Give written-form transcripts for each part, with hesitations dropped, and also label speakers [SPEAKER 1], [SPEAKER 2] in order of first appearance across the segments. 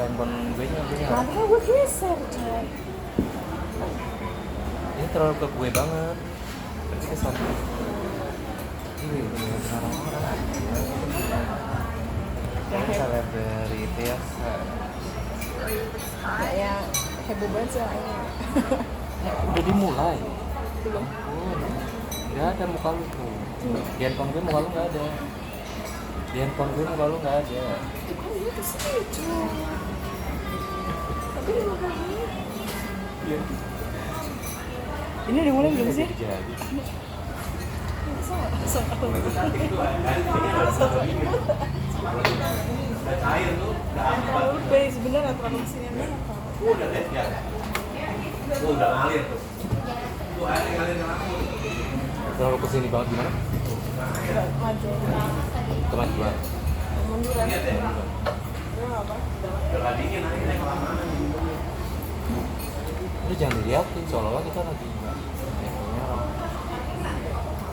[SPEAKER 1] handphone gue nya.
[SPEAKER 2] Nanti kan gue geser, coy.
[SPEAKER 1] Ini terlalu ke gue banget. Berarti kesan. Ini benar orang-orang. Yang selebritas.
[SPEAKER 2] Yang heboh banget sih ini.
[SPEAKER 1] Udah dimulai.
[SPEAKER 2] Belum.
[SPEAKER 1] Gak ada muka lu tuh. Di handphone gue muka lu gak ada. Di handphone gue muka lu gak ada.
[SPEAKER 2] Itu kan dia kesini, coy. Tapi dia makan ini.
[SPEAKER 1] Iya.
[SPEAKER 2] Ini udah mulai belum sih?
[SPEAKER 1] Jadi.
[SPEAKER 2] Terlalu baik sebenarnya terlalu kesini banget.
[SPEAKER 3] Udah ngalir tuh. Tuh airnya ngalir ke aku.
[SPEAKER 1] Terlalu kesini banget gimana?
[SPEAKER 2] Maju.
[SPEAKER 1] Kemajuan.
[SPEAKER 2] Munduran.
[SPEAKER 3] Lihat ya.
[SPEAKER 2] Udah apa?
[SPEAKER 3] Udah dingin akhirnya kelamaan.
[SPEAKER 1] Udah jangan dilihatin, seolah-olah kita lagi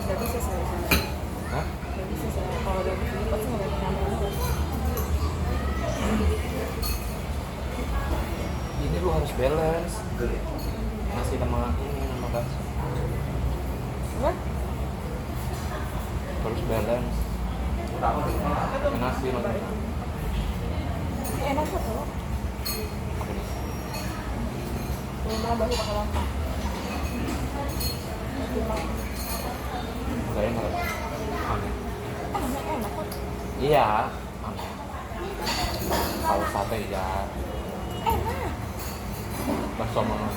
[SPEAKER 2] Gak bisa saya.
[SPEAKER 1] hah?
[SPEAKER 2] Gak bisa saya. Kalau udah begini pasti ngeliatin kamera.
[SPEAKER 1] Ini lu harus balance. Masih nama ini, nama kasih.
[SPEAKER 2] Apa?
[SPEAKER 1] Harus balance. Nasi makan.
[SPEAKER 2] Ini enak kok tau. Belum pernah baru pakai lontong.
[SPEAKER 1] Enggak enak. Aneh.
[SPEAKER 2] Enak kok.
[SPEAKER 1] Iya. Aneh. Kalau sate ya.
[SPEAKER 2] Enak.
[SPEAKER 1] Bakso sama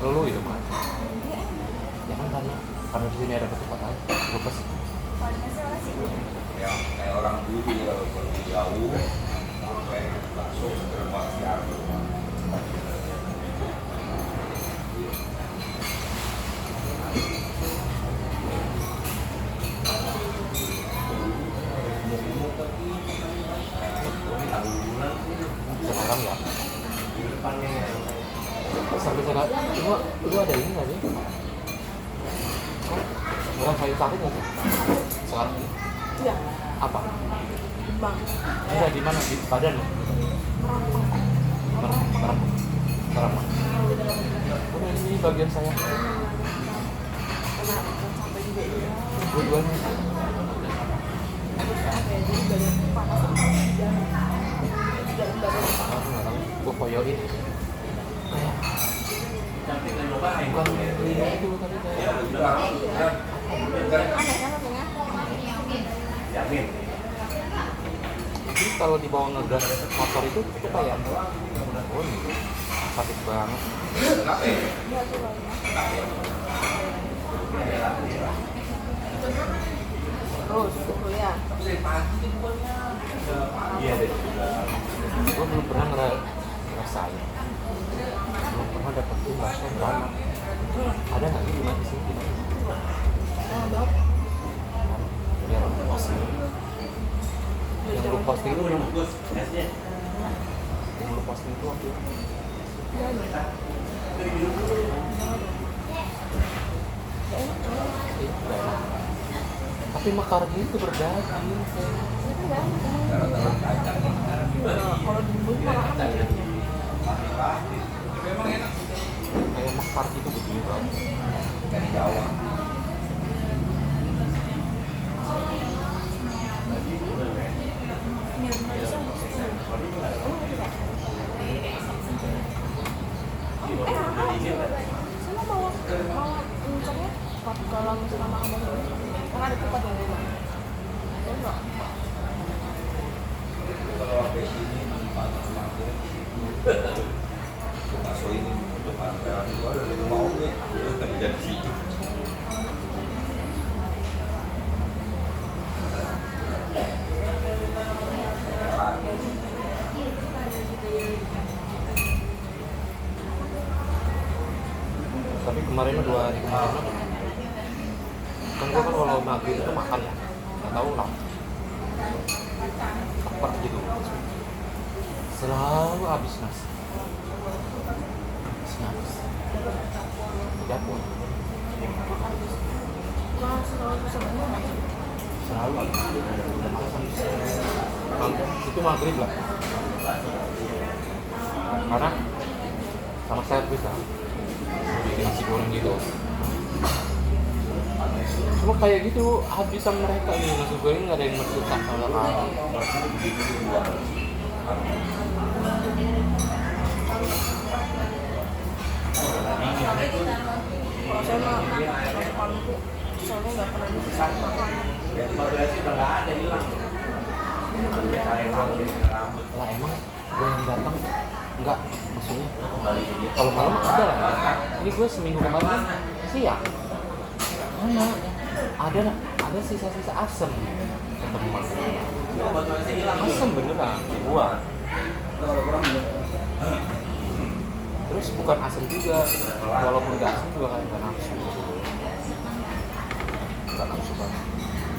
[SPEAKER 1] lu itu mah.
[SPEAKER 2] Iya enak.
[SPEAKER 1] Ya kan karena di sini ada ketupat aja. Lupas.
[SPEAKER 3] Ya kayak orang dulu kalau pergi jauh sampai langsung ke rumah siar.
[SPEAKER 1] Sekarang ya. Sampai sekarang lu ada ini nggak sih? Orang kayu sakit nggak sih? Sekarang ini
[SPEAKER 2] Iya.
[SPEAKER 1] apa?
[SPEAKER 2] Bang.
[SPEAKER 1] Enggak di mana? Di badan lo? Merampok. Oh ini bagian saya.
[SPEAKER 2] Kena sampai juga iya.
[SPEAKER 1] Dua-duanya.
[SPEAKER 2] Jadi badan panas sama di dalam badan.
[SPEAKER 1] Aku nggak tahu. Gue koyoin. Bukan ini itu tadi kayak.
[SPEAKER 2] Aneh kan rasanya?
[SPEAKER 3] Jamin.
[SPEAKER 1] Jadi kalau dibawa ngegas motor itu kayak oh ini sakit banget.
[SPEAKER 2] Iya tuh terus kuliah.
[SPEAKER 3] Iya deh.
[SPEAKER 1] Gue belum pernah ngerasain. Belum pernah dapetin bakso beranak. Ada nggak di mana sih?
[SPEAKER 2] Dok.
[SPEAKER 1] Yang lu posting. Yang lu posting itu yang lu posting itu waktu itu.
[SPEAKER 2] Iya nih.
[SPEAKER 1] Iya, enak. Tapi mekar gitu berdaging.
[SPEAKER 2] Kalau dibumbuin malah aneh.
[SPEAKER 1] Kayak mekar gitu begini banget.
[SPEAKER 3] Dari Jawa.
[SPEAKER 2] Saya mau ngucapnya kalau misalnya makan dulu karena ada tempat yang rumah. Enggak.
[SPEAKER 3] Kalau sampai sini manfaat mampir. Bakso ini untuk harga mau gue kerja di situ.
[SPEAKER 1] Tapi kemarin 2 hari kemarin kan gue kan kalau maghrib itu makan ya nggak tahu lah lapar gitu selalu habis nasi dapur selalu habis udah makan itu maghrib lah karena sama servis lah bikin nasi goreng gitu. Cuma kayak gitu habisan mereka nih nasi goreng nggak ada yang bersuka sama kalau
[SPEAKER 2] Kalau saya mah masuk Maluku soalnya nggak pernah bisa makan.
[SPEAKER 1] lah emang gue yang datang nggak maksudnya kalau malam ada lah ya. Ini gue seminggu kemarin siang mana ada sisa-sisa asem ketemu asem beneran dibuang. Terus bukan asem juga, walaupun nggak asem juga kan nggak nafsu banget.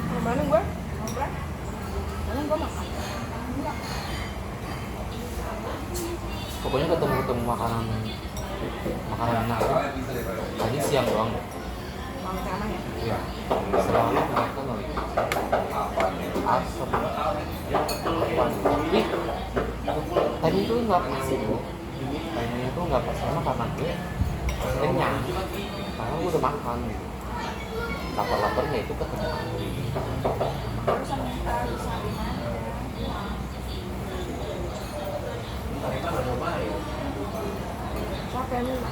[SPEAKER 2] Kemarin gue ngobrol, kemarin gue makan. Enggak.
[SPEAKER 1] Pokoknya ketemu makanan enak tadi siang doang deh.
[SPEAKER 2] Makan enak ya.
[SPEAKER 1] Iya, selalu mereka ngeliat asam ih tadi itu nggak pas itu kayaknya itu nggak pas sama karena gue kenyang karena gue udah makan gitu lapar-laparnya itu ketemu
[SPEAKER 2] Siapa yang minta?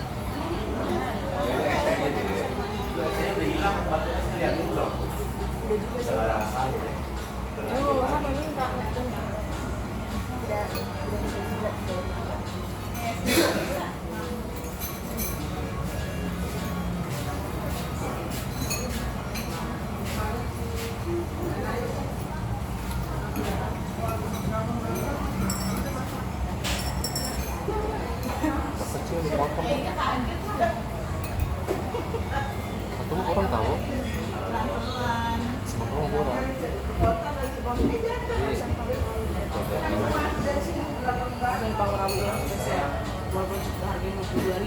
[SPEAKER 2] Udah juga sih. Siapa yang minta? Udah
[SPEAKER 1] kecil dipotong satu orang tahu semua orang kurang
[SPEAKER 2] dan Pangurawi yang spesial walaupun harganya 22.000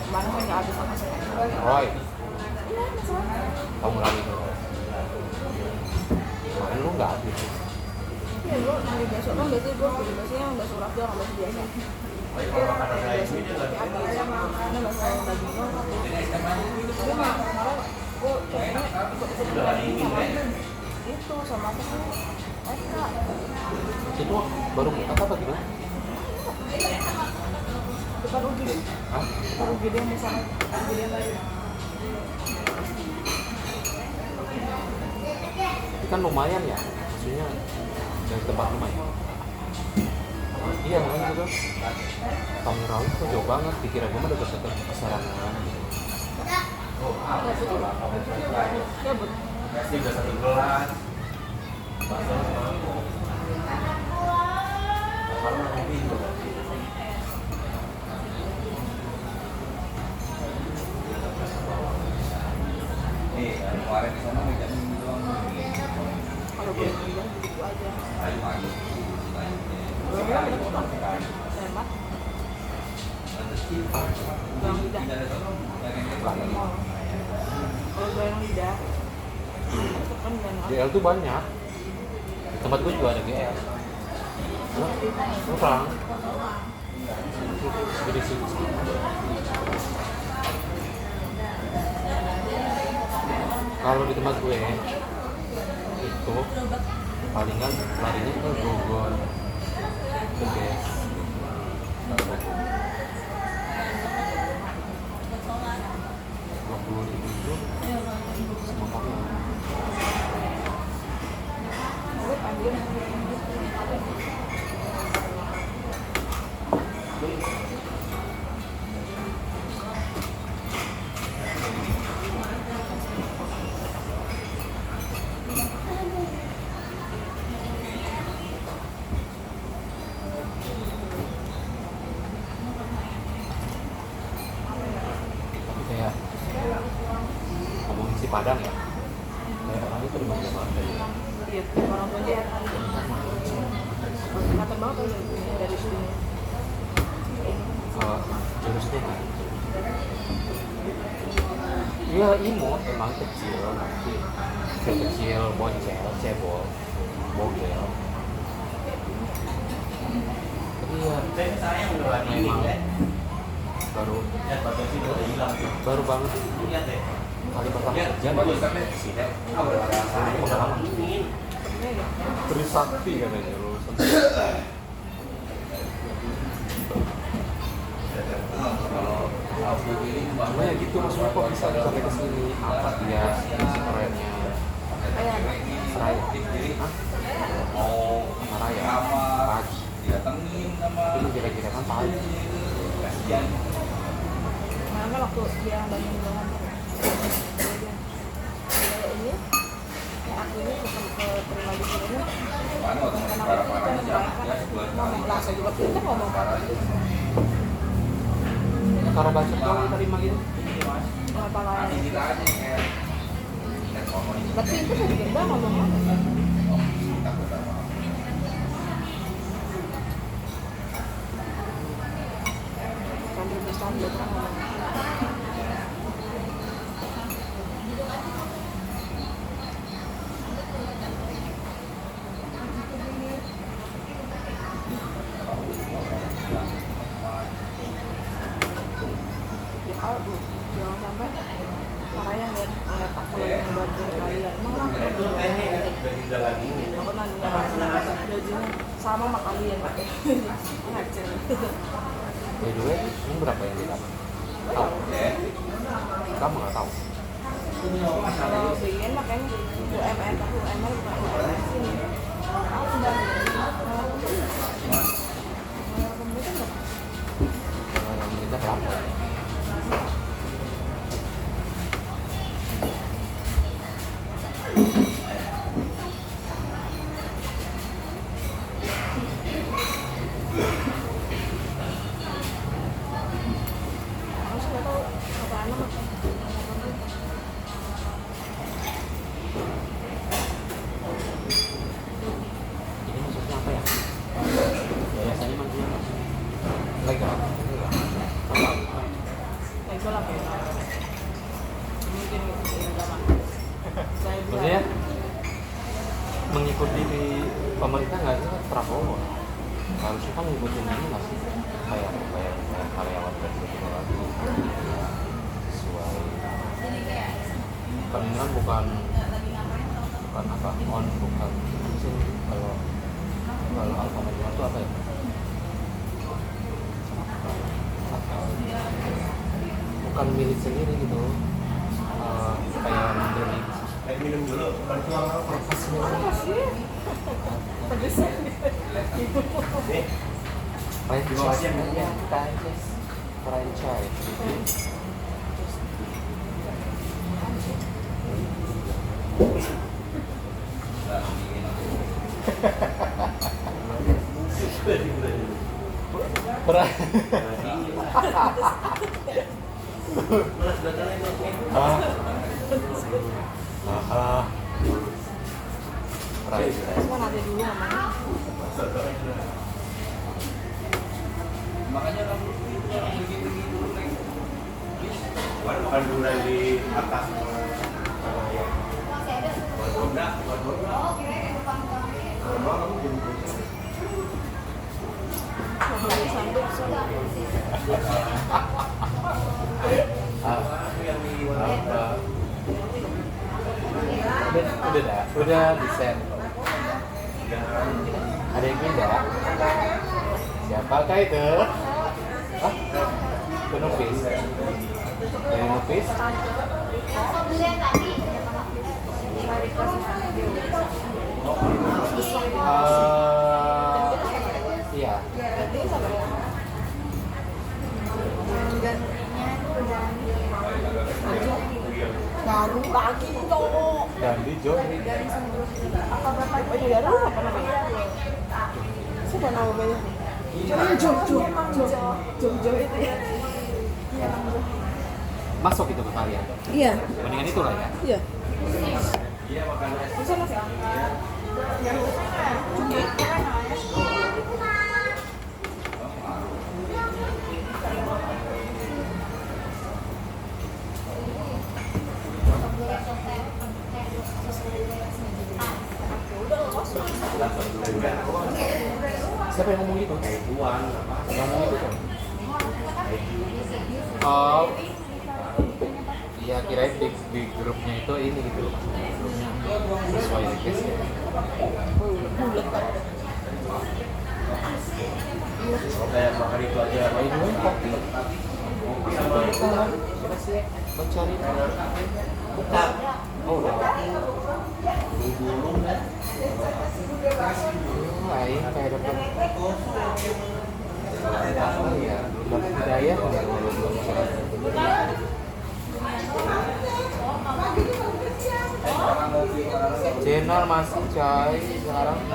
[SPEAKER 2] kemarin saya nggak habis sama sekali.
[SPEAKER 1] Roy kamu lagi kemarin lu nggak habis
[SPEAKER 2] Iya, gue hari besok kan biasanya gue beli biasanya yang bakso rapi orang bakso biasa. Karena bakso daging gue gue mah kemarin gue kayaknya ikut daging sama itu sama apa sih? Eka.
[SPEAKER 1] itu baru buka apa gimana?
[SPEAKER 2] Depan UGD.
[SPEAKER 1] Hah?
[SPEAKER 2] Depan UGD yang misalnya UGD yang lain.
[SPEAKER 1] Tapi kan lumayan ya maksudnya dari tempat rumah ya iya makanya juga Pangurawi tuh jauh banget dikira gue mah deket-deket kesarangan gitu
[SPEAKER 2] Ya betul.
[SPEAKER 3] Udah 1 gelas. Nih, kemarin di sana meja ini doang.
[SPEAKER 2] Kalau gue bilang begitu aja.
[SPEAKER 3] Ayo maju.
[SPEAKER 2] Gue bilang hemat. Yang lidah. Kalau gue yang lidah, itu kan banyak.
[SPEAKER 1] GL tuh banyak di tempat gue juga ada GL lu perang jadi situ kalau di tempat gue itu palingan larinya ke Bogor ke Bes itu semua pakai
[SPEAKER 2] Gue panggil.
[SPEAKER 1] kayak ngomongin si Padang ya kayak orang itu di mana-mana
[SPEAKER 2] Iya, orang tua dia. Kata banget tuh dari sini.
[SPEAKER 1] jurus itu kan iya imut emang kecil nanti kecil bocel cebol bogel Iya.
[SPEAKER 3] Saya udah lagi ini
[SPEAKER 1] Memang
[SPEAKER 3] kan.
[SPEAKER 1] baru
[SPEAKER 3] Ya bagasi udah hilang.
[SPEAKER 1] baru banget
[SPEAKER 3] Lihat deh.
[SPEAKER 1] kali pertama
[SPEAKER 3] Lihat,
[SPEAKER 1] kerja
[SPEAKER 3] bagus kan deh. Ah, udah ada
[SPEAKER 1] pengalaman.
[SPEAKER 2] Sebenarnya ya.
[SPEAKER 1] Trisakti katanya lulusan. Cuma ya gitu maksudnya kok bisa sampai ke sini apa dia kerennya
[SPEAKER 2] Kayak
[SPEAKER 1] Seraya Hah?
[SPEAKER 3] mau
[SPEAKER 1] Seraya
[SPEAKER 3] kamar
[SPEAKER 1] pagi
[SPEAKER 3] didatengin sama
[SPEAKER 1] itu kira-kira kan pagi
[SPEAKER 3] kasihan.
[SPEAKER 2] kemarin kan waktu dia bangun doang kayak ini ya aku ini ke terima di sini
[SPEAKER 3] Mana waktu masih parah-parah aja ya sebulan kali.
[SPEAKER 2] ngomong langsung juga kita ngomong
[SPEAKER 3] Parah aja.
[SPEAKER 1] kalau baca doang terima gitu
[SPEAKER 2] apa lain
[SPEAKER 3] Nanti kita aja kayak ngomongin.
[SPEAKER 2] berarti itu saya juga udah ngomong apa
[SPEAKER 3] Oh, takut apa?
[SPEAKER 2] sambil bersambil kan ngomong ya kalau jangan sampai makanya ngeliat aku lagi ngebantu kalian emang lah aku nanya gajinya sama sama kalian pak ngajar
[SPEAKER 1] by the way ini berapa yang didapat tahu kamu nggak tahu
[SPEAKER 2] kalau BN makanya UMR tapi UMR bukan UMR sini aku udah pemerintah nggak
[SPEAKER 1] yang kita berapa
[SPEAKER 2] aku sih nggak tahu apa anak
[SPEAKER 1] ini maksudnya apa ya biasanya maksudnya apa legal enggak
[SPEAKER 2] legal lah kayak mungkin gitu agama saya
[SPEAKER 1] maksudnya mengikuti di pemerintah nggak sih Prabowo harusnya kan ngikutin ini nggak sih kayak karyawan gitu lagi sesuai kan bukan apa bukan apa sih kalau Alfamart itu apa ya bukan milik sendiri gitu kayak membeli
[SPEAKER 3] Minum dulu, bantuan apa?
[SPEAKER 2] pedes
[SPEAKER 1] franchise
[SPEAKER 2] cuma nanti dulu namanya
[SPEAKER 3] Makanya kamu itu yang pergi dulu Neng. Baru makan dulu di atas.
[SPEAKER 2] lagi sanduk
[SPEAKER 1] udah di set ada yang pindah siapakah itu itu Nufis dari Nufis iya
[SPEAKER 2] baru lagi cowok
[SPEAKER 1] dan di Johri
[SPEAKER 2] apa berapa banyak dari apa namanya siapa namanya Jojo itu ya
[SPEAKER 1] masuk itu ke kalian
[SPEAKER 2] iya
[SPEAKER 1] mendingan itu lah ya
[SPEAKER 2] iya bisa nggak sih
[SPEAKER 1] Siapa yang ngomong gitu?
[SPEAKER 3] Tuan apa?
[SPEAKER 1] Yang ngomong itu kan? Oh, iya kirain di grupnya itu ini gitu, grupnya sesuai request ya.
[SPEAKER 2] Bulat kan.
[SPEAKER 3] Kalau kayak makan itu aja.
[SPEAKER 1] Ini kopi. Coba sih, mau cari. Bukan. Oh udah. Lain kayak dapat apa ya? Dapat hidayah kan belum channel masih coy sekarang 6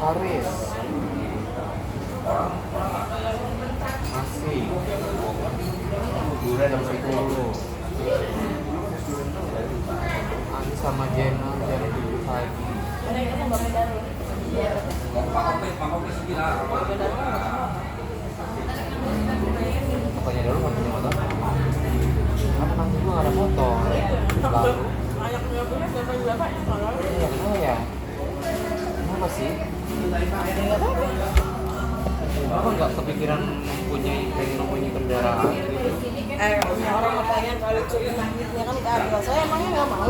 [SPEAKER 1] Haris masih
[SPEAKER 3] Durian yang
[SPEAKER 1] 10 Ani sama Jenna jam 7 pagi pokoknya dulu nggak punya motor karena nanti gue nggak ada motor lalu
[SPEAKER 2] Banyak punya bapaknya kalau
[SPEAKER 1] iya kenapa ya kenapa sih kenapa nggak kepikiran mempunyai kendaraan gitu
[SPEAKER 2] orang katanya kalau curi duitnya kan kagak. Saya emangnya nggak mau.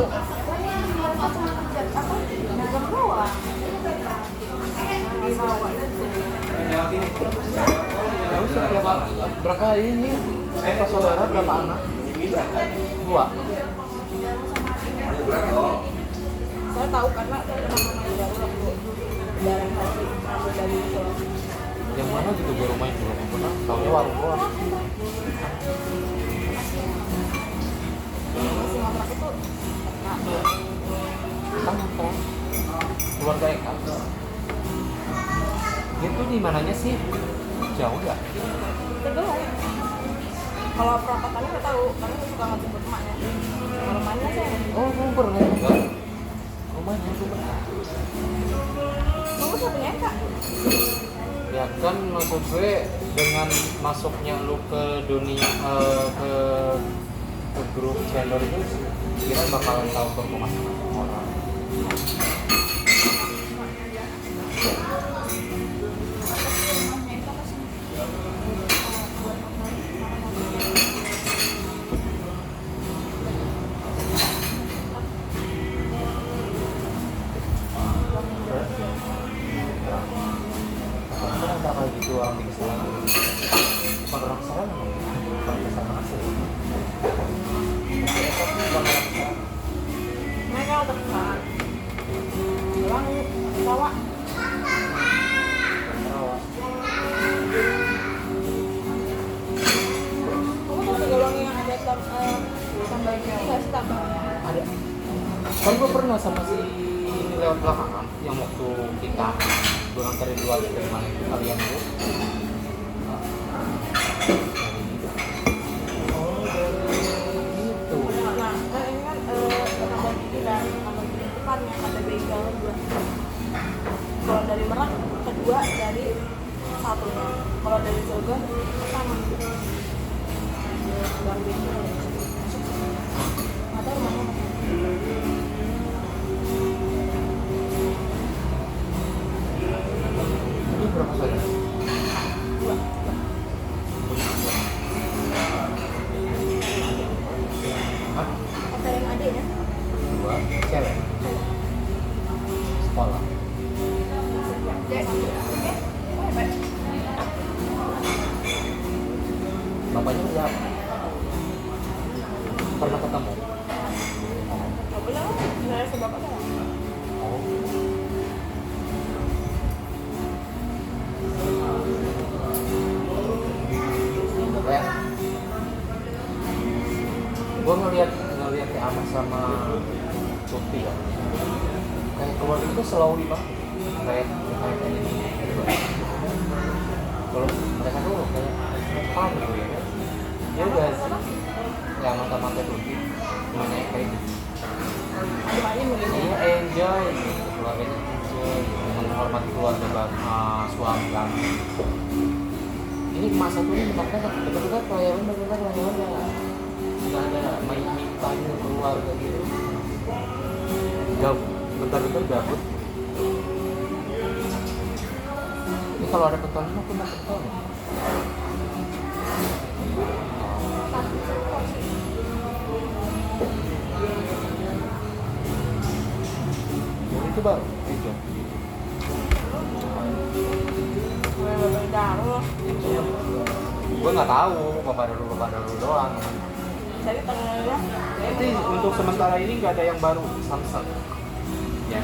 [SPEAKER 2] Apa? Bukan bawa.
[SPEAKER 1] terus setiap berapa ini pas saudara berapa anak? 2
[SPEAKER 2] Saya tahu karena saya pernah main baru waktu lebaran haji ambil dari itu.
[SPEAKER 1] yang mana gitu gue rumahnya juga nggak pernah taunya warung doang
[SPEAKER 2] Masih ngontrak itu
[SPEAKER 1] kan nonton keluarga Eka itu di mananya sih jauh nggak
[SPEAKER 2] Tegal. Kalau perapatannya nggak tahu, karena saya suka ngejemput emaknya. Kalau emaknya saya
[SPEAKER 1] oh gue pernah juga rumahnya tuh pernah
[SPEAKER 2] kamu siapa punya Eka?
[SPEAKER 1] ya kan maksud gue dengan masuknya lu ke dunia ke grup channel itu kira bakalan tahu permasalahan orang bakal gitu orang di kesalahan bukan orang kesalahan bukan kesalahan asli
[SPEAKER 2] Mereka terkenal. Orang bawa kamu tahu golong yang ada tambahnya nggak sih tambahnya?
[SPEAKER 1] ada kan gue pernah sama si ini lewat belakangan yang waktu kita gue nganterin luar dari mana itu kalian tuh oh dari itu
[SPEAKER 2] Nah, ini kan tambah gigi dan tambah gigi depan yang ada bengkel dua. Kalau dari Merak kedua dari satunya. Kalau dari Cilegon pertama. Bang bengkel. Nggak tahu mana.
[SPEAKER 1] ini berapa saudara?
[SPEAKER 2] Dua.
[SPEAKER 1] Hah?
[SPEAKER 2] Ada yang adiknya.
[SPEAKER 1] 2 cewek sekolah bapaknya udah pernah ketemu
[SPEAKER 2] Nggak boleh lah. Saya sebab apa?
[SPEAKER 1] oh kayak gue ngeliat kayak Ahmad sama Sofi ya kayak keluarga itu selalu banget kayak ini kalau mereka tuh kayak paham gitu ya udah ya mata-mata tuh gimana ya kayak gitu
[SPEAKER 2] Adem-adem begini.
[SPEAKER 1] iya enjoy gitu keluarganya enjoy menghormati keluarga suami kami ini masa tuh ini dekat-dekat pelayanan nggak ada main keluarga gitu jauh bentar-bentar gabut. Ini kalau ada pentolnya aku mau pentolnya. Yang itu baru hijau.
[SPEAKER 2] Gue darah.
[SPEAKER 1] Gue nggak tahu bapak daru doang.
[SPEAKER 2] Jadi tengahnya.
[SPEAKER 1] Nanti untuk sementara ini nggak ada yang baru Samsung. Ya.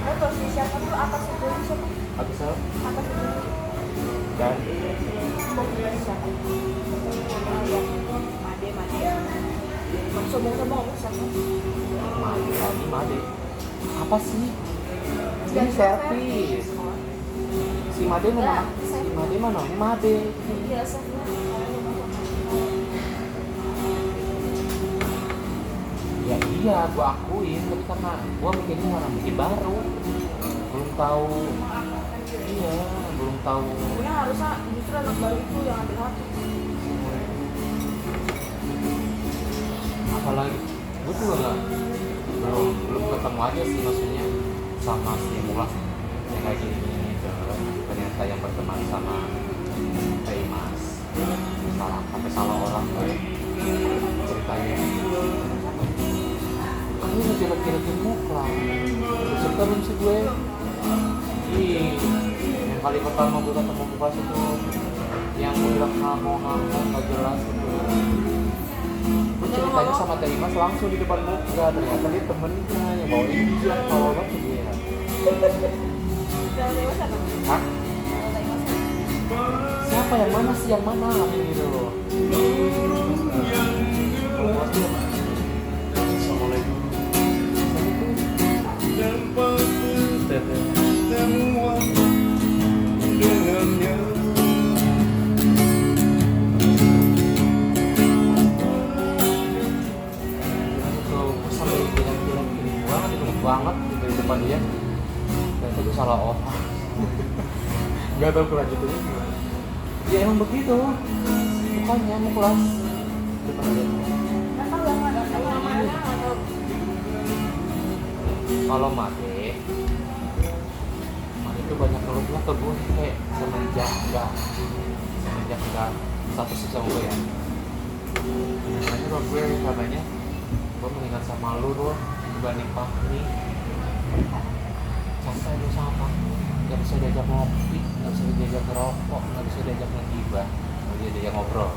[SPEAKER 2] Terus siapa tuh atas itu siapa?
[SPEAKER 1] Habis apa?
[SPEAKER 2] Atas itu.
[SPEAKER 1] Dan
[SPEAKER 2] Siapa? Made. Sombong siapa?
[SPEAKER 1] Made. Apa sih? Ini servis. Si Made mana? Si Made mana? Ini Made.
[SPEAKER 2] Iya, chef.
[SPEAKER 1] Ya iya, gua akuin, tapi karena gua mikirnya orang bikin baru, belum tahu. Iya, belum tahu.
[SPEAKER 2] Pokoknya harusnya justru anak baru itu yang ambil hati.
[SPEAKER 1] Apalagi, gua juga nggak belum ketemu aja sih maksudnya sama si Mulas yang kayak gini ternyata yang berteman sama kayak Mas sampai salah orang ceritanya. Kamu ngejelek-jelekin muka berserta belum sih gue. Yang kali pertama gue ketemu Bukas itu yang gue bilang kamu gak jelas gitu. Gue ceritanya sama Teh Imas langsung di depan muka, ternyata dia temennya yang bawain dia kalau banget ke dia.
[SPEAKER 2] Jangan lewat apa?
[SPEAKER 1] Hah? Siapa yang mana sih yang mana gitu loh. Assalamualaikum. Banget gitu di depan dia dan itu salah orang. Gak tau kelanjutannya gimana. Ya emang begitu bukannya mau kelas depan dia.
[SPEAKER 2] Nggak tahu yang mana atau
[SPEAKER 1] Kalau Made itu banyak ngeluhnya ke gue kayak semenjak enggak satu sama gue ya. Makanya kalau gue katanya gue mengingat sama lu doh dibanding Fahmi. Capek lu sama Fahmi, nggak bisa diajak ngopi, nggak bisa diajak ngerokok, nggak bisa diajak ngegibah, nggak bisa diajak ngobrol.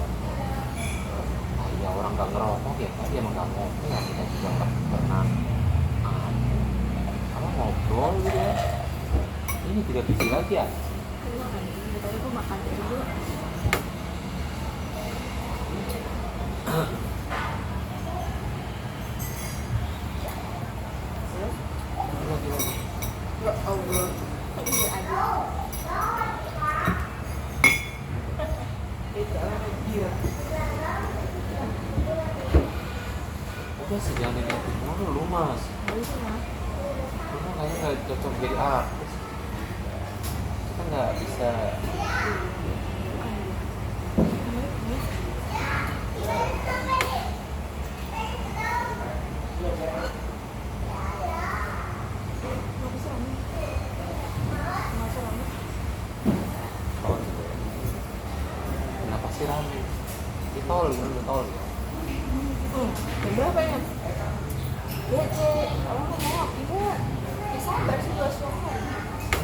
[SPEAKER 1] Ya orang nggak ngerokok ya tadi emang nggak ngopi ya, kita juga nggak pernah apa ngobrol gitu ya. Ini 3 biji lagi ya.
[SPEAKER 2] tadi gue makan dulu.
[SPEAKER 1] Lagi.
[SPEAKER 2] Ya Allah. Ini ada. Itu orang gila.
[SPEAKER 1] Udah sih jangan dilihatin mulu lu mas.
[SPEAKER 2] Bagus mah.
[SPEAKER 1] Lu mah kayaknya nggak cocok jadi artis. Kita nggak bisa. Kenapa sih rame? Ditol ya.
[SPEAKER 2] Berapa ya? Ya cek, kalau mau ngopi nggak? Ya sabar sih 2 suara.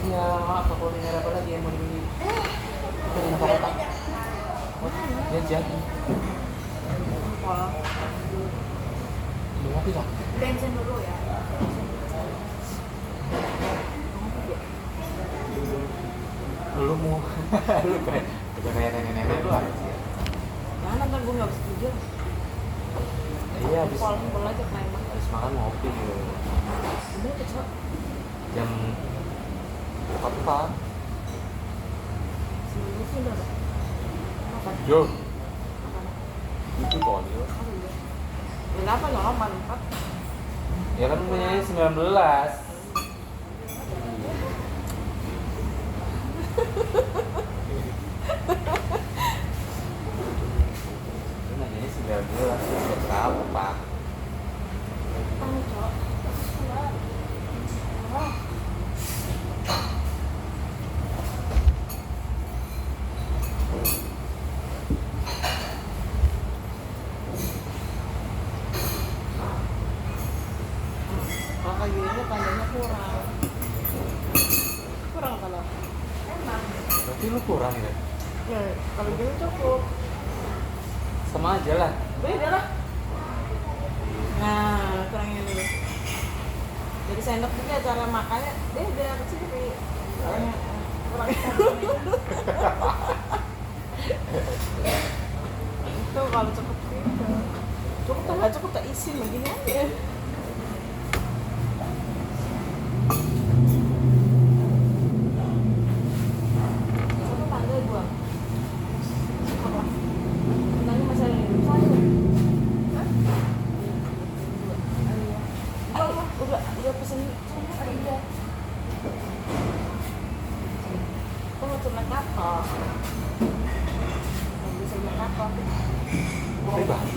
[SPEAKER 1] Iya, apa kuliner apa lagi yang mau dibeli? Kuliner apa kota? Dia jadi.
[SPEAKER 2] Wah,
[SPEAKER 1] Mau ngopi nggak?
[SPEAKER 2] bensin dulu ya.
[SPEAKER 1] Lu mau? Lu kayak nenek-nenek lu apa sih?
[SPEAKER 2] Jangan nonton gue nggak bisa tidur.
[SPEAKER 1] Iya, habis
[SPEAKER 2] Pol aja main mah.
[SPEAKER 1] habis makan ngopi gitu.
[SPEAKER 2] Udah kecil.
[SPEAKER 1] Jam 4.
[SPEAKER 2] Seminggu sih udah. Makan.
[SPEAKER 1] Yo,
[SPEAKER 2] Makan.
[SPEAKER 1] itu konyol.
[SPEAKER 2] Oh iya. Kenapa nggak makan 4?
[SPEAKER 1] Ya kan punya 19. Lu nanyanya 19, udah berapa, Pak?
[SPEAKER 2] Tahu cok. kakak gininya tandanya kurang kalau emang
[SPEAKER 1] Berarti lu kurang ya?
[SPEAKER 2] ya kalau gini cukup
[SPEAKER 1] Sama aja lah.
[SPEAKER 2] beda lah. Nah kurangnya dulu jadi sendok juga cara makannya beda kecil kayak kurangnya itu kalau cukup gitu cukup tak nggak cukup tak isi begini aja. Satu tanggal dua apa tanggal masih ada di saya. Hah? Udah pesen iya. Aku mau naik kapal. Mau bisa naik kapal.
[SPEAKER 1] Bebas.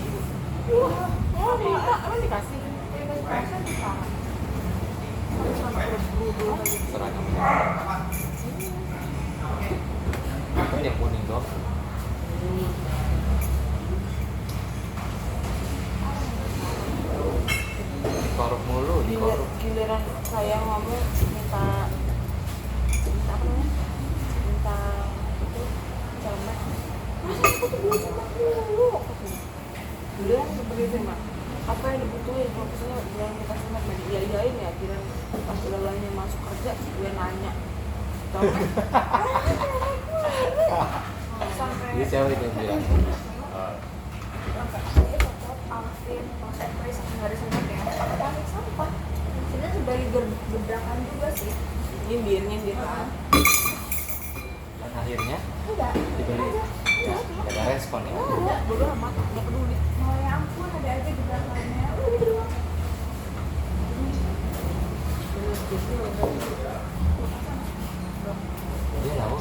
[SPEAKER 2] Oh, minta, emang dikasih? Dikasih bisa. Harus sama buru-buru lagi.
[SPEAKER 1] Seragamnya. Kan yang kuning doang. Dikorup mulu, dikorup.
[SPEAKER 2] Giliran saya ngomong minta apa namanya? Minta itu celemek. Masa aku tuh belum celemek dulu? Udah seperti itu mah. Apa yang dibutuhin? Kalau misalnya bilang kita celemek, nah iyain ya. Kira pas udah lainnya masuk kerja, dia nanya. Celemek? Sampai
[SPEAKER 1] Jadi cewek itu bilang.
[SPEAKER 2] Alvin, surprise nggak ada sempat ya. Panik sampah. Sebenarnya sebagai gebrakan juga sih. Nyindir kan.
[SPEAKER 1] Dan akhirnya
[SPEAKER 2] Udah.
[SPEAKER 1] dibeli.
[SPEAKER 2] Udah.
[SPEAKER 1] Gak ada respon ya.
[SPEAKER 2] Udah. Bodo amat. Nggak peduli. Oh ya ampun, ada aja gebrakannya. Udah gitu doang.
[SPEAKER 1] Dia tahu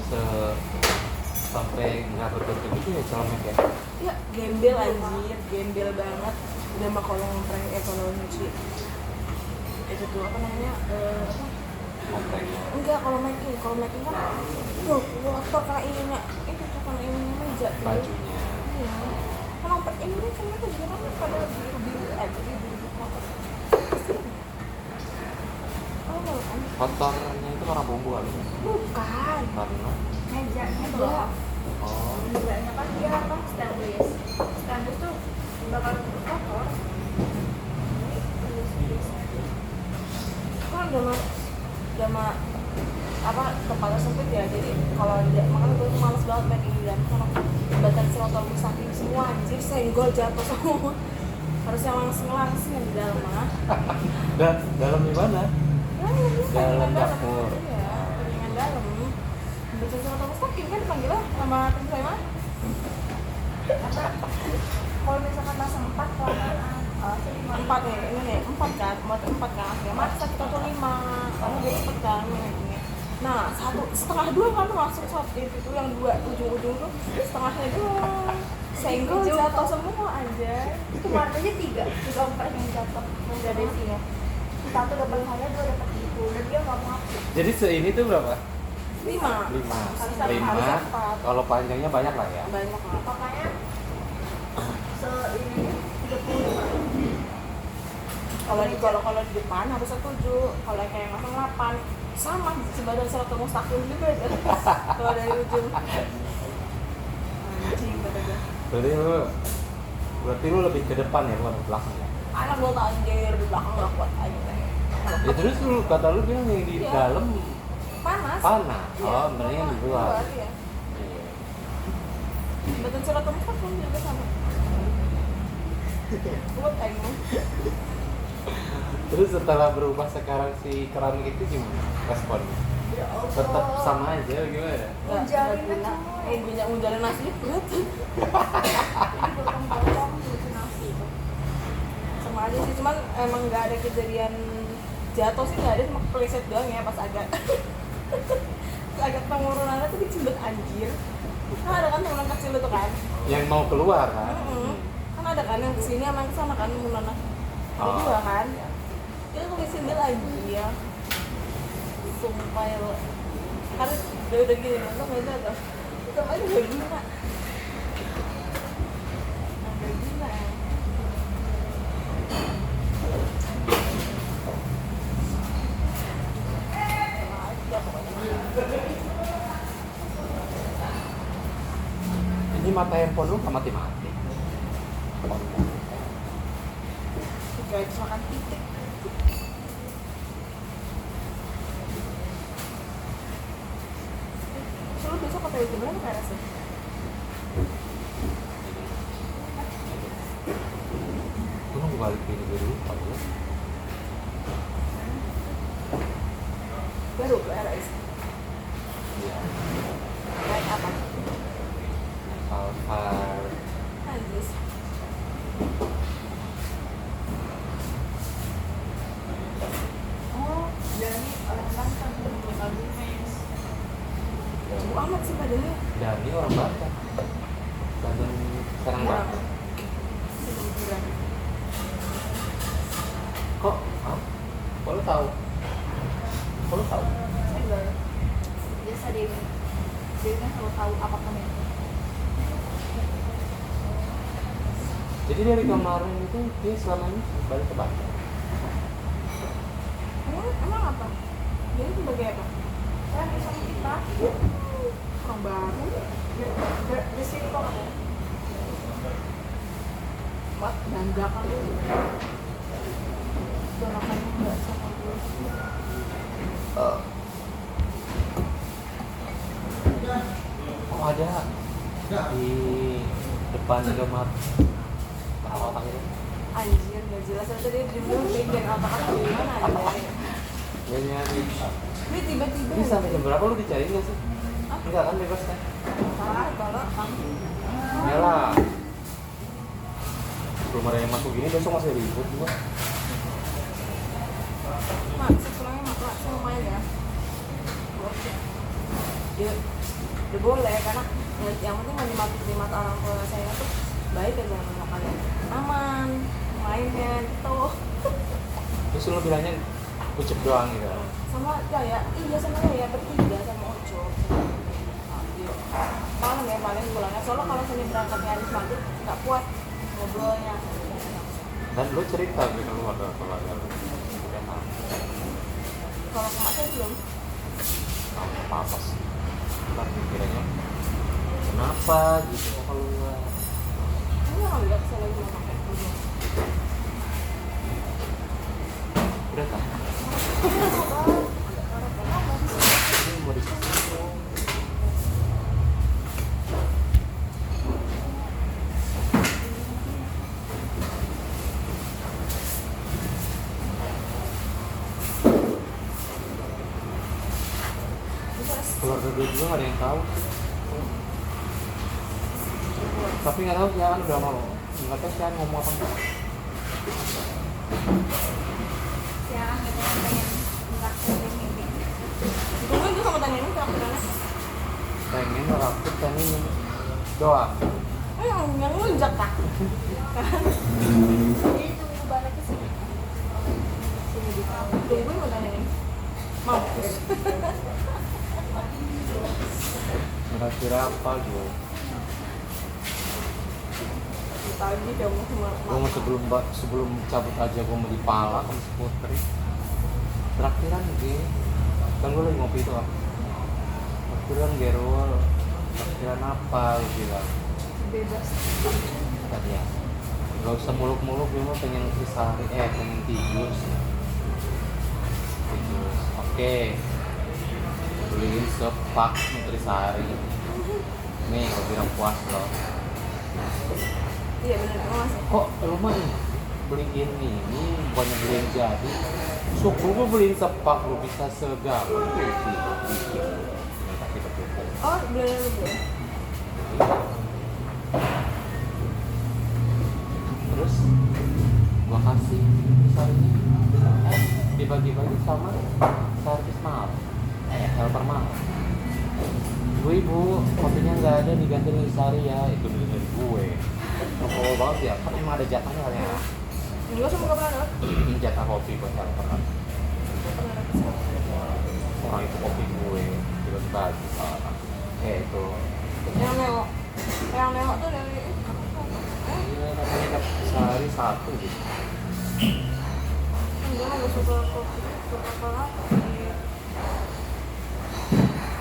[SPEAKER 1] sampai nggak berbentuk gitu ya celemek ya.
[SPEAKER 2] Ya, gembel anjir, gembel banget. Udah mah kalau ngompreng kalau nyuci itu tuh apa namanya?
[SPEAKER 1] Kompleknya.
[SPEAKER 2] Enggak, kalau making kan tuh kotor karena ininya itu tuh karena ininya meja tuh.
[SPEAKER 1] Bajunya.
[SPEAKER 2] Iya. Kan ngompreng ini kan mereka juga kan pada biru-biru jadi biru kotor. Oh, kan?
[SPEAKER 1] Kotornya itu karena bumbu kali ya?
[SPEAKER 2] Bukan.
[SPEAKER 1] Karena
[SPEAKER 2] Mejanya doang.
[SPEAKER 1] oh
[SPEAKER 2] Mejanya kan dia apa? Stainless. Stainless tuh bakal kotor. Kan udah apa tempatnya sempit ya, jadi kalau makanya gue tuh males banget main di dalam karena jembatan Silotorus saking semua anjir senggol jatuh semua. Harusnya langsung yang di dalam mah.
[SPEAKER 1] dan dalam di mana? Dalam
[SPEAKER 2] Dalam
[SPEAKER 1] dapur.
[SPEAKER 2] iya dengan dalam jembatan Silotorus saking kan dipanggil lah sama temen saya mah apa kalau misalkan masa 4 kelamaan 4 nih, ini nih 4 kan, motor 4 kan, ya masa kita tuh 5 karena dia cepet kan ini. Nah, 1,5 kan langsung shot itu yang 2 ujung-ujung tuh setengahnya doang senggol jatuh semua aja.
[SPEAKER 4] Kemarin aja 3 omprek yang jatuh yang gak ada isinya. 1 dapat saya, 2 dapat itu dan dia nggak mau ngaku.
[SPEAKER 1] Jadi seini tuh berapa?
[SPEAKER 2] 5
[SPEAKER 1] 5.
[SPEAKER 2] Harusnya 4.
[SPEAKER 1] Kalau panjangnya banyak lah ya.
[SPEAKER 2] Banyak lah.
[SPEAKER 4] Makanya ini 35.
[SPEAKER 2] Kalau di depan harusnya 7, kalau kayak yang langsung 8 sama sebadan Silotorus mustaqim juga itu. Kalau dari ujung anjing kata gue.
[SPEAKER 1] Berarti lu lebih ke depan ya, bukan ke belakang ya?
[SPEAKER 2] Anak gue tak anjir di belakang gak kuat aja.
[SPEAKER 1] Ya terus lu kata lu bilang yang di
[SPEAKER 2] Iya.
[SPEAKER 1] dalam
[SPEAKER 2] Panas.
[SPEAKER 1] panas.
[SPEAKER 2] Iya,
[SPEAKER 1] Oh, sebenarnya yang di luar.
[SPEAKER 2] Iya.
[SPEAKER 1] Iya.
[SPEAKER 2] Jembatan Silotorus mustaqim juga sama. Kuat kayaknya.
[SPEAKER 1] Terus setelah berubah sekarang si keramik itu gimana responnya? Tetap sama aja gimana?
[SPEAKER 4] Ngunjalin
[SPEAKER 2] guna.
[SPEAKER 4] aja.
[SPEAKER 2] Ngunjalin nasi berat.
[SPEAKER 4] Jadi potong-potong lucu nasi itu.
[SPEAKER 2] Sama aja sih, cuman emang nggak ada kejadian jatuh sih, nggak ada, cuma kepleset doang ya pas agak agak pengurunannya tuh dicibet anjir. Kan ada kan temen kecil itu kan.
[SPEAKER 1] Yang mau keluar kan?
[SPEAKER 2] Kan ada kan yang kesini sama yang kesana kan menurunannya. Ada
[SPEAKER 1] Oh.
[SPEAKER 2] dua kan. Kita tuh kesini lagi ya. Sumpah ya lo. Kan udah gini lo nggak jatuh. Itu aja udah gila. Udah gila ya.
[SPEAKER 1] mata handphone lu nggak mati-mati.
[SPEAKER 2] Guys, makan titik. So, lu besok ke itu berapa kayak sih?
[SPEAKER 1] Gue nunggu balik ini dulu, padahal
[SPEAKER 2] Baru ke RS.
[SPEAKER 1] ya
[SPEAKER 2] Naik apa?
[SPEAKER 1] Alphard.
[SPEAKER 2] Anjis. Oh, Dani orang Banten. Jauh amat sih padahal.
[SPEAKER 1] Dan ini orang Batak. Banten Serang Banten.
[SPEAKER 2] Sebulan.
[SPEAKER 1] Kok? Hah? Kok lu tahu? Kok lu tahu?
[SPEAKER 4] Saya enggak. Biasa dia kan selalu tahu apapun itu.
[SPEAKER 1] Jadi dari kemarin itu dia selama ini balik ke Batak.
[SPEAKER 2] Emang apa? Dia sebagai apa?
[SPEAKER 4] Saya bisa sama kita.
[SPEAKER 2] Orang baru.
[SPEAKER 4] Di sini kok kamu.
[SPEAKER 2] Mat, bangga kan lu.
[SPEAKER 4] Donakannya enggak sama gue.
[SPEAKER 1] Oh ada di depan Indomaret perawatan itu.
[SPEAKER 2] Anjir, gak jelas. Ternyata dia diem dan otak-otak di mana aja.
[SPEAKER 1] Dia nyari.
[SPEAKER 2] Ini tiba-tiba.
[SPEAKER 1] Ini sampai jam berapa lu dicariin nggak sih?
[SPEAKER 2] Hah?
[SPEAKER 1] Enggak kan bebas kan?
[SPEAKER 2] Salah kalau
[SPEAKER 1] Ya lah. Belum ada yang masuk gini besok masih ribut juga.
[SPEAKER 2] mak, sepulangnya mak, lumayan ya. Ya, udah boleh karena yang penting menikmati di mata orang tua saya tuh baik aja sama kalian, aman mainnya gitu.
[SPEAKER 1] Terus lu bilangnya ucap doang gitu.
[SPEAKER 2] Sama ya sama ya bertiga sama Ojo. Malam ya paling pulangnya. Soalnya kalau Senin berangkatnya harus maghrib nggak puas ngobrolnya.
[SPEAKER 1] Dan lu cerita gitu lu ada keluarga lu. Bukan
[SPEAKER 2] Kalau ke mak saya belum.
[SPEAKER 1] apa sih. Ntar pikirannya kenapa gitu kalau gua
[SPEAKER 2] Ini nggak lihat saya lagi mau pakai dulu.
[SPEAKER 1] udah kan? Ini mau dikasih. Keluarga gue juga gak ada yang tahu. Tapi nggak tahu Sian udah mau nggak tahu Sian ngomong apa enggak.
[SPEAKER 4] Siang gitu pengen ngelakuin mimpi.
[SPEAKER 2] Tungguin tuh sama tanya ini kerampilannya.
[SPEAKER 1] Pengen rakit kan ini doang.
[SPEAKER 2] Yang ngelunjak kak.
[SPEAKER 4] Jadi tunggu balik ke sini.
[SPEAKER 2] Sini di tungguin mau tanya ini. Mampus.
[SPEAKER 1] Kira-kira apa gue?
[SPEAKER 2] Tadi kamu cuma
[SPEAKER 1] Gue mau sebelum cabut aja gue mau dipala sama skuter. Traktiran gitu. Kan gue lagi ngopi tuh. Traktiran gerol. Traktiran apa lu bilang?
[SPEAKER 4] Bebas.
[SPEAKER 1] Tadi ya. Gak usah muluk-muluk, gue mau pengen nutrisari, pengen tidur. Oke. Beliin sepak nutrisari. Nih gue bilang puas loh.
[SPEAKER 2] iya benar mas.
[SPEAKER 1] Kok lu mah beliin ini bukannya beliin jadi? Syukur gue beliin sepak lu bisa segala.
[SPEAKER 2] Oh boleh boleh.
[SPEAKER 1] Terus gua kasih misalnya dibagi-bagi sama servis malam, helper malam. Ibu, kopinya nggak ada diganti Nusari ya, itu dari gue. Oh banget ya, kan emang ada jatahnya kan ya.
[SPEAKER 2] Enggak semua nggak pernah dapat.
[SPEAKER 1] Jatah kopi buat helper kan. Orang itu kopi gue, tiba-tiba bagi salah. Itu.
[SPEAKER 2] Yang neo tuh dari
[SPEAKER 1] Iya, namanya dapat sehari satu gitu.
[SPEAKER 2] enggak nggak suka kopi suka apa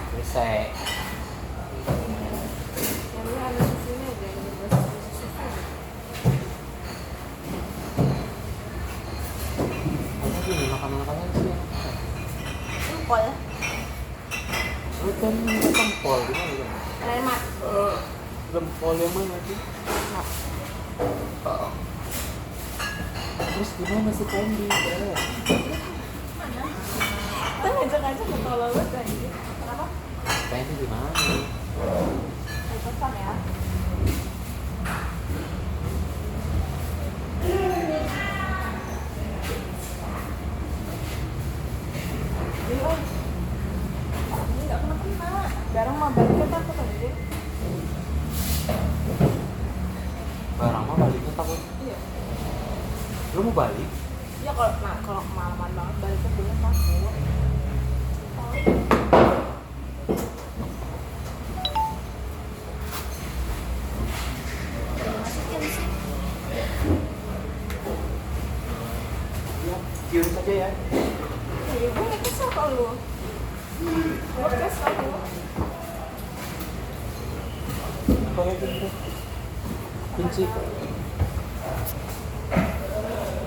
[SPEAKER 1] Terus saya
[SPEAKER 2] yang ini ada susunya
[SPEAKER 1] gini makan-makanan sih yang
[SPEAKER 2] Lupa ya.
[SPEAKER 1] lu kan minta tempol gimana ya?
[SPEAKER 2] Remat.
[SPEAKER 1] Tempol yang mana sih? Terus gimana sih Candy?
[SPEAKER 2] Kita ngajak-ngajak ke tolong banget aja. Kenapa?
[SPEAKER 1] Candy gimana?
[SPEAKER 2] Pesan ya. Iya. Ini nggak kena-kena. Barang mah baliknya takut aja.
[SPEAKER 1] Barang mah baliknya takut.
[SPEAKER 2] Iya.
[SPEAKER 1] Lu mau balik?
[SPEAKER 2] Ya kalau kemalaman banget baliknya punya takut.
[SPEAKER 4] Masukin sih.
[SPEAKER 1] Ya, cium saja ya.
[SPEAKER 2] Iya, gue nggak kesel kalau lu. Gue kesel lu.
[SPEAKER 1] Apa ya gitu? Kunci.